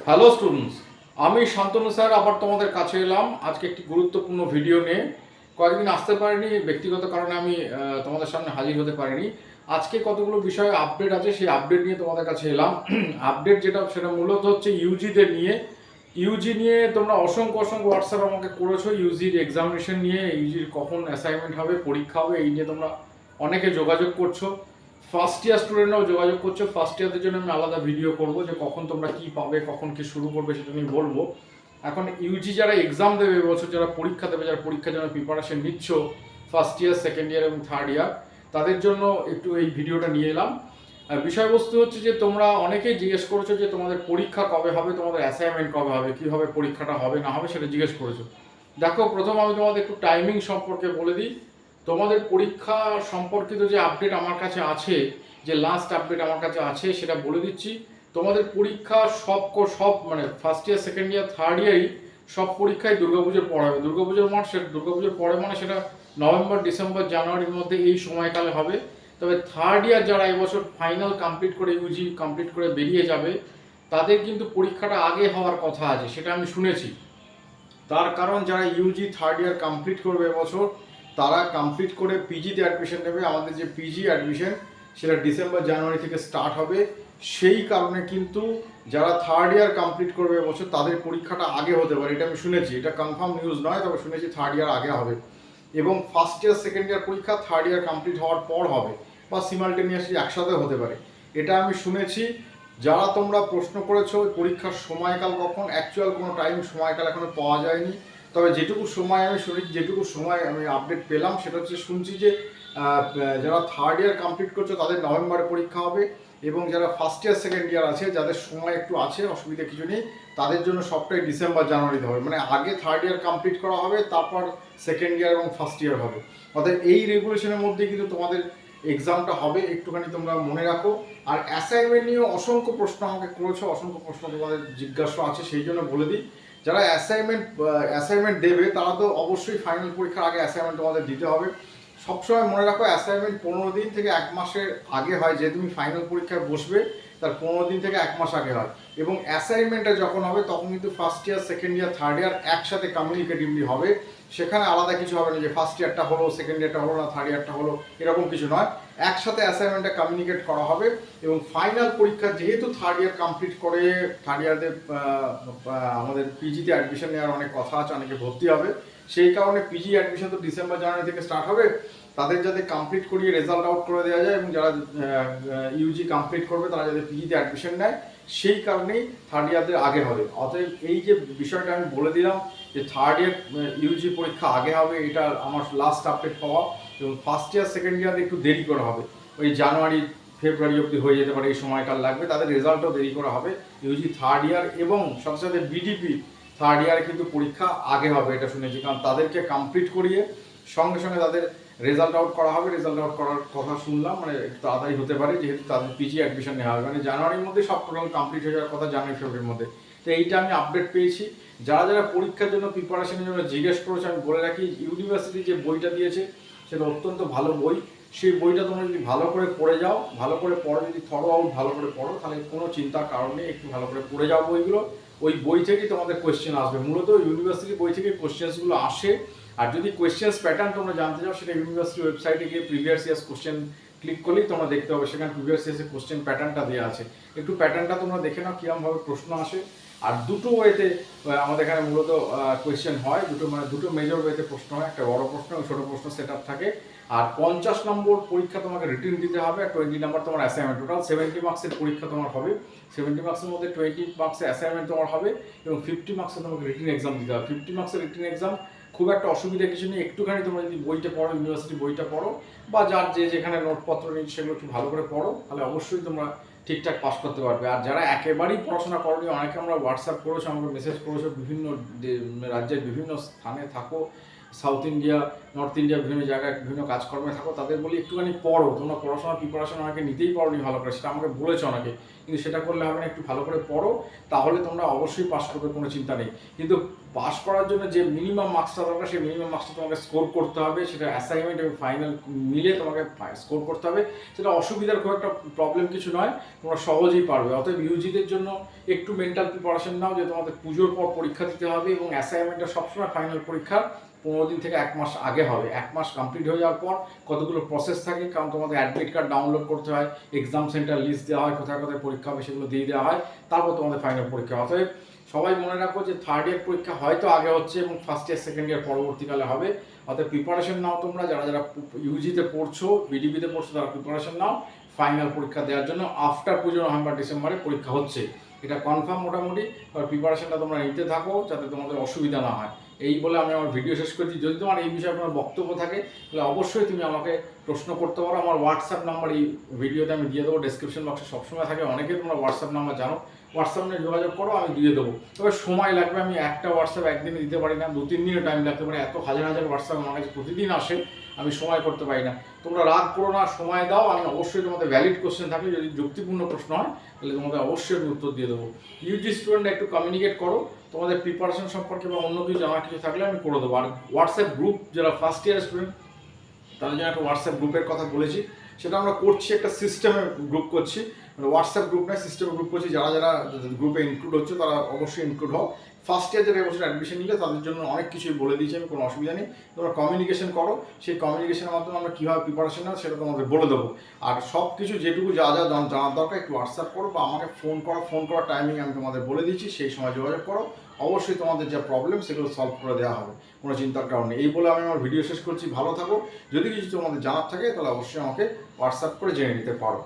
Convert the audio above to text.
Hello students, আমি Shantanu sir আবার তোমাদের কাছে এলাম আজকে একটি গুরুত্বপূর্ণ ভিডিও নিয়ে। কয়েকদিন আসতে পারিনি, ব্যক্তিগত কারণে আমি তোমাদের সামনে হাজির হতে পারিনি। আজকে কতগুলো বিষয়ে আপডেট আছে, সেই আপডেট নিয়ে তোমাদের কাছে এলাম। আপডেট যেটা সেটা মূলত হচ্ছে ইউজিদের নিয়ে। ইউজি নিয়ে তোমরা অসংখ্য অসংখ্য হোয়াটসঅ্যাপ আমাকে করেছো ইউজির এক্সামিনেশন নিয়ে, ইউজির কখন অ্যাসাইনমেন্ট হবে, পরীক্ষা হবে, এই নিয়ে তোমরা অনেকে যোগাযোগ করছো। ফার্স্ট ইয়ার স্টুডেন্টরাও যোগাযোগ করছো। ফার্স্ট ইয়ারদের জন্য আমি আলাদা ভিডিও করব যে কখন তোমরা কি পাবে, কখন কি শুরু করবে সেটা নিয়ে বলবো। এখন ইউজি যারা এক্সাম দেবে এবছর, যারা পরীক্ষা দেবে, যারা পরীক্ষার জন্য প্রিপারেশন নিচ্ছ ফার্স্ট ইয়ার, সেকেন্ড ইয়ার এবং থার্ড ইয়ার, তাদের জন্য একটু এই ভিডিওটা নিয়ে এলাম। বিষয়বস্তু হচ্ছে যে তোমরা অনেকেই জিজ্ঞেস করেছো যে তোমাদের পরীক্ষা কবে হবে, তোমাদের অ্যাসাইনমেন্ট কবে হবে, কীভাবে পরীক্ষাটা হবে না হবে সেটা জিজ্ঞেস করেছো। দেখো, প্রথম আমি তোমাদের একটু টাইমিং সম্পর্কে বলে দিই। তোমাদের পরীক্ষা সম্পর্কিত যে আপডেট আমার কাছে আছে, যে লাস্ট আপডেট আমার কাছে আছে সেটা বলে দিচ্ছি। তোমাদের পরীক্ষা সব মানে first year, second year, third ইয়ারই সব পরীক্ষায় দুর্গাপুজোর পর হবে। দুর্গাপুজোর পরে মানে সেটা নভেম্বর, ডিসেম্বর, জানুয়ারির মধ্যে এই সময়কালে হবে। তবে থার্ড ইয়ার যারা এবছর ফাইনাল কমপ্লিট করে, ইউজি কমপ্লিট করে বেরিয়ে যাবে, তাদের কিন্তু পরীক্ষাটা আগে হওয়ার কথা আছে, সেটা আমি শুনেছি। তার কারণ যারা ইউজি থার্ড ইয়ার কমপ্লিট করবে এবছর, তারা কমপ্লিট করে পিজিতে অ্যাডমিশন নেবে। আমাদের যে পিজি অ্যাডমিশন সেটা ডিসেম্বর জানুয়ারি থেকে স্টার্ট হবে। সেই কারণে কিন্তু যারা থার্ড ইয়ার কমপ্লিট করবে এবছর, তাদের পরীক্ষাটা আগে হতে পারে, এটা আমি শুনেছি। এটা কনফার্ম নিউজ নয়, তবে শুনেছি থার্ড ইয়ার আগে হবে। এবং ফার্স্ট ইয়ার, সেকেন্ড ইয়ার পরীক্ষা থার্ড ইয়ার কমপ্লিট হওয়ার পর হবে, বা সিমালটেনিয়াসলি একসাথে হতে পারে, এটা আমি শুনেছি। যারা তোমরা প্রশ্ন করেছো পরীক্ষার সময়কাল কখন, অ্যাকচুয়াল কোনো টাইম সময়কাল এখনো পাওয়া যায়নি। তবে যেটুকু সময় আমি শুনেছি, যেটুকু সময় আমি আপডেট পেলাম, সেটা হচ্ছে শুনছি যে যারা থার্ড ইয়ার কমপ্লিট করছো তাদের নভেম্বরে পরীক্ষা হবে। এবং যারা ফার্স্ট ইয়ার, সেকেন্ড ইয়ার আছে, যাদের সময় একটু আছে, অসুবিধা কিছু নেই, তাদের জন্য সবটাই ডিসেম্বর জানুয়ারিতে হবে। মানে আগে থার্ড ইয়ার কমপ্লিট করা হবে, তারপর সেকেন্ড ইয়ার এবং ফার্স্ট ইয়ার হবে। অর্থাৎ এই রেগুলেশনের মধ্যে কিন্তু তোমাদের এক্সামটা হবে, একটুখানি তোমরা মনে রাখো। আর অ্যাসাইনমেন্ট নিয়েও অসংখ্য প্রশ্ন আমাকে করেছো, অসংখ্য প্রশ্ন তোমাদের জিজ্ঞাসা আছে, সেই জন্য বলে দিই। যারা অ্যাসাইনমেন্ট দেবে তারা তো অবশ্যই ফাইনাল পরীক্ষার আগে অ্যাসাইনমেন্ট তোমাদের দিতে হবে। সবসময় মনে রাখো, অ্যাসাইনমেন্ট 15 দিন থেকে 1 মাসের আগে হয়। যে তুমি ফাইনাল পরীক্ষায় বসবে তার 15 দিন থেকে 1 মাস আগে হয়। এবং অ্যাসাইনমেন্টটা যখন হবে তখন কিন্তু first year, second year, third year একসাথে কমিউনিকেটিভলি হবে। সেখানে আলাদা কিছু হবে না যে ফার্স্ট ইয়ারটা হলো, সেকেন্ড ইয়ারটা হলো না, থার্ড ইয়ারটা হলো, এরকম কিছু নয়। একসাথে অ্যাসাইনমেন্টটা কমিউনিকেট করা হবে। এবং ফাইনাল পরীক্ষা যেহেতু থার্ড ইয়ার কমপ্লিট করে, থার্ড ইয়ারদের আমাদের পিজিতে অ্যাডমিশন নেওয়ার অনেক কথা আছে, অনেকে ভর্তি হবে। সেই কারণে পিজি অ্যাডমিশন তো ডিসেম্বর জানুয়ারি থেকে স্টার্ট হবে। তাদের যাতে কমপ্লিট করিয়ে রেজাল্ট আউট করে দেওয়া যায়, এবং যারা ইউজি কমপ্লিট করবে তারা যাতে পিজিতে অ্যাডমিশন নেয়, সেই কারণেই থার্ড ইয়ারদের আগে হবে। অতএব এই যে বিষয়টা আমি বলে দিলাম যে থার্ড ইয়ার ইউজি পরীক্ষা আগে হবে, এটা আমার লাস্ট আপডেট পাওয়া। এবং ফার্স্ট ইয়ার, সেকেন্ড ইয়ার একটু দেরি করা হবে, ওই জানুয়ারি ফেব্রুয়ারি অবধি হয়ে যেতে পারে, এই সময়কাল লাগবে। তাদের রেজাল্টও দেরি করা হবে। ইউজি থার্ড ইয়ার এবং সাথে সাথে বিডিপি থার্ড ইয়ারে কিন্তু পরীক্ষা আগে হবে, এটা শুনেছি। কারণ তাদেরকে কমপ্লিট করিয়ে সঙ্গে সঙ্গে তাদের রেজাল্ট আউট করা হবে। রেজাল্ট আউট করার কথা শুনলাম, মানে একটু তাড়াতাড়ি হতে পারে, যেহেতু তাদের পিজি অ্যাডমিশন নেওয়া হবে। মানে জানুয়ারির মধ্যে সব টোটাল কমপ্লিট হয়ে যাওয়ার কথা, জানুয়ারি ফেব্রুয়ারির মধ্যে। তো এইটা আমি আপডেট পেয়েছি। যারা যারা পরীক্ষার জন্য প্রিপারেশনের জন্য জিজ্ঞেস করেছে, আমি বলে রাখি, ইউনিভার্সিটি যে বইটা দিয়েছে সেটা অত্যন্ত ভালো বই। সেই বইটা তোমরা যদি ভালো করে পড়ে যাও, ভালো করে পড়ো, যদি থরো আউট ভালো করে পড়ো, তাহলে কোনো চিন্তার কারণ নেই। একটু ভালো করে পড়ে যাও বইগুলো, ওই বই থেকেই তোমাদের কোয়েশ্চেন আসবে। মূলত ইউনিভার্সিটি বই থেকে কোয়েশ্চেন্সগুলো আসে। আর যদি কোয়েশ্চেন্স প্যাটার্ন তোমরা জানতে চাও, সেটা ইউনিভার্সিটি ওয়েবসাইটে গিয়ে প্রিভিয়াস ইয়ার্স কোশ্চেন ক্লিক করলেই তোমরা দেখতে পাবে, সেখানে প্রিভিয়াস ইয়ার্সের কোশ্চেন প্যাটার্নটা দেওয়া আছে। একটু প্যাটার্নটা তোমরা দেখে নাও কীরকমভাবে প্রশ্ন আসে। আর দুটো ওয়েতে আমাদের এখানে মূলত কোয়েশ্চেন হয়, দুটো মেজর ওয়েতে প্রশ্ন হয়, একটা বড় প্রশ্ন এবং ছোটো প্রশ্ন সেট আপ থাকে। আর 50 নম্বর পরীক্ষা তোমাকে রিটিন দিতে হবে, আর 20 নম্বর তোমার অ্যাসাইনমেন্ট। টোটাল 70 মার্কসের পরীক্ষা তোমার হবে। 70 মার্কসের মধ্যে 20 মার্কসের অ্যাসাইনমেন্ট তোমার হবে, এবং 50 মার্কসের তোমাকে রিটিন এক্সাম দিতে হবে। 50 মার্কসের রিটিন এক্সাম খুব একটা অসুবিধা কিছু নেই। একটুখানি তোমরা যদি বইটা পড়ো, ইউনিভার্সিটি বইটা পড়ো, বা যার যেখানে নোটপত্র নেই সেগুলো একটু ভালো করে পড়ো, তাহলে অবশ্যই তোমরা ঠিকঠাক পাস করতে পারবে। আর যারা একেবারেই পড়াশোনা করনি, অনেকে আমরা হোয়াটসঅ্যাপ করেছো, আমাকে মেসেজ করেছো, বিভিন্ন রাজ্যের বিভিন্ন স্থানে থাকো, সাউথ ইন্ডিয়া, নর্থ ইন্ডিয়া বিভিন্ন জায়গায় বিভিন্ন কাজকর্মে থাকো, তাদের বলি একটুখানি পড়ো। তোমরা পড়াশোনার প্রিপারেশন অনেকে নিতেই পারোনি ভালো করে, সেটা আমাকে বলেছে অনেকে, কিন্তু সেটা করলে হবে না, একটু ভালো করে পড়ো, তাহলে তোমরা অবশ্যই পাস করবে, কোনো চিন্তা নেই। কিন্তু পাস করার জন্য যে মিনিমাম মার্কসটা দরকার, সেই মিনিমাম মার্কসটা তোমাকে স্কোর করতে হবে, সেটা অ্যাসাইনমেন্ট এবং ফাইনাল মিলে তোমাকে স্কোর করতে হবে। সেটা অসুবিধার খুব একটা প্রবলেম কিছু নয়, তোমরা সহজেই পারবে। অতএব ইউজিদের জন্য একটু মেন্টাল প্রিপারেশন নাও, যে তোমাদের পুজোর পর পরীক্ষা দিতে হবে এবং অ্যাসাইনমেন্টটা সবসময় ফাইনাল পরীক্ষার 15 দিন থেকে 1 মাস আগে হবে। 1 মাস কমপ্লিট হয়ে যাওয়ার পর কতগুলো প্রসেস থাকে, কারণ তোমাদের অ্যাডমিট কার্ড ডাউনলোড করতে হয়, এক্সাম সেন্টার লিস্ট দেওয়া হয়, কোথায় কোথায় পরীক্ষা হবে সেগুলো দিয়ে দেওয়া হয়, তারপর তোমাদের ফাইনাল পরীক্ষা। অতএব সবাই মনে রাখো যে থার্ড ইয়ার পরীক্ষা হয়তো আগে হচ্ছে এবং ফার্স্ট ইয়ার সেকেন্ড ইয়ার পরবর্তীকালে হবে। অতএব প্রিপারেশন নাও তোমরা, যারা যারা ইউজিতে পড়ছো, বিডিবিতে পড়ছো, তারা প্রিপারেশন নাও ফাইনাল পরীক্ষা দেওয়ার জন্য। আফটার পুজো নভেম্বর ডিসেম্বরে পরীক্ষা হচ্ছে, এটা কনফার্ম মোটামুটি। প্রিপারেশনটা তোমরা নিতে থাকো যাতে তোমাদের অসুবিধা না হয়। এই বলে আমি আমার ভিডিও শেষ করছি। যদি তোমার এই বিষয়ে কোনো বক্তব্য থাকে তাহলে অবশ্যই তুমি আমাকে প্রশ্ন করতে পারো। আমার হোয়াটসঅ্যাপ নাম্বার এই ভিডিওতে আমি দিয়ে দেবো, ডেসক্রিপশন বক্সে সবসময় থাকে, অনেকে তোমরা হোয়াটসঅ্যাপ নাম্বার জানো, হোয়াটসঅ্যাপ নিয়ে যোগাযোগ করো, আমি দিয়ে দেবো। তবে সময় লাগবে, আমি একটা হোয়াটসঅ্যাপ একদিনে দিতে পারি না, 2-3 দিনের টাইম লাগতে পারে। এত হাজার হাজার হোয়াটসঅ্যাপ আমার কাছে প্রতিদিন আসে, আমি সময় করতে পারি না। তোমরা রাগ করো না, সময় দাও, আমি অবশ্যই তোমাদের ভ্যালিড কোশ্চেন থাকলে, যদি যুক্তিপূর্ণ প্রশ্ন হয় তাহলে তোমাদের অবশ্যই আমি উত্তর দিয়ে দেবো। ইউজি স্টুডেন্টরা একটু কমিউনিকেট করো, তোমাদের প্রিপারেশন সম্পর্কে বা অন্য কিছু জানার কিছু থাকলে আমি করে দেবো। আর হোয়াটসঅ্যাপ গ্রুপ, যারা ফার্স্ট ইয়ার স্টুডেন্ট তাদের জন্য একটা হোয়াটসঅ্যাপ গ্রুপের কথা বলেছি, সেটা আমরা করছি, একটা সিস্টেমে গ্রুপ করছি, মানে হোয়াটসঅ্যাপ গ্রুপ নয়, সিস্টেমে গ্রুপ করছি। যারা যারা গ্রুপে ইনক্লুড হচ্ছে তারা অবশ্যই ইনক্লুড হও। ফার্স্ট ইয়ার যারা এবছর অ্যাডমিশন নিলে তাদের জন্য অনেক কিছুই বলে দিয়েছি আমি, কোনো অসুবিধা নেই। তোমরা কমিউনিকেশন করো, সেই কমিউনিকেশনের মাধ্যমে আমরা কীভাবে প্রিপারেশন নাও সেটা তোমাদের বলে দেবো। আর সব কিছু যেটুকু যা যা জানার দরকার একটু হোয়াটসঅ্যাপ করো বা আমাকে ফোন করো, ফোন করার টাইমিং আমি তোমাদের বলে দিচ্ছি, সেই সময় যোগাযোগ করো। অবশ্যই তোমাদের যা প্রবলেম সেগুলো সলভ করে দেওয়া হবে, কোনো চিন্তার কারণ নেই। এই বলে আমি আমার ভিডিও শেষ করছি। ভালো থাকো। যদি কিছু তোমাদের জানার থাকে তাহলে অবশ্যই আমাকে হোয়াটসঅ্যাপ করে জেনে নিতে পারো।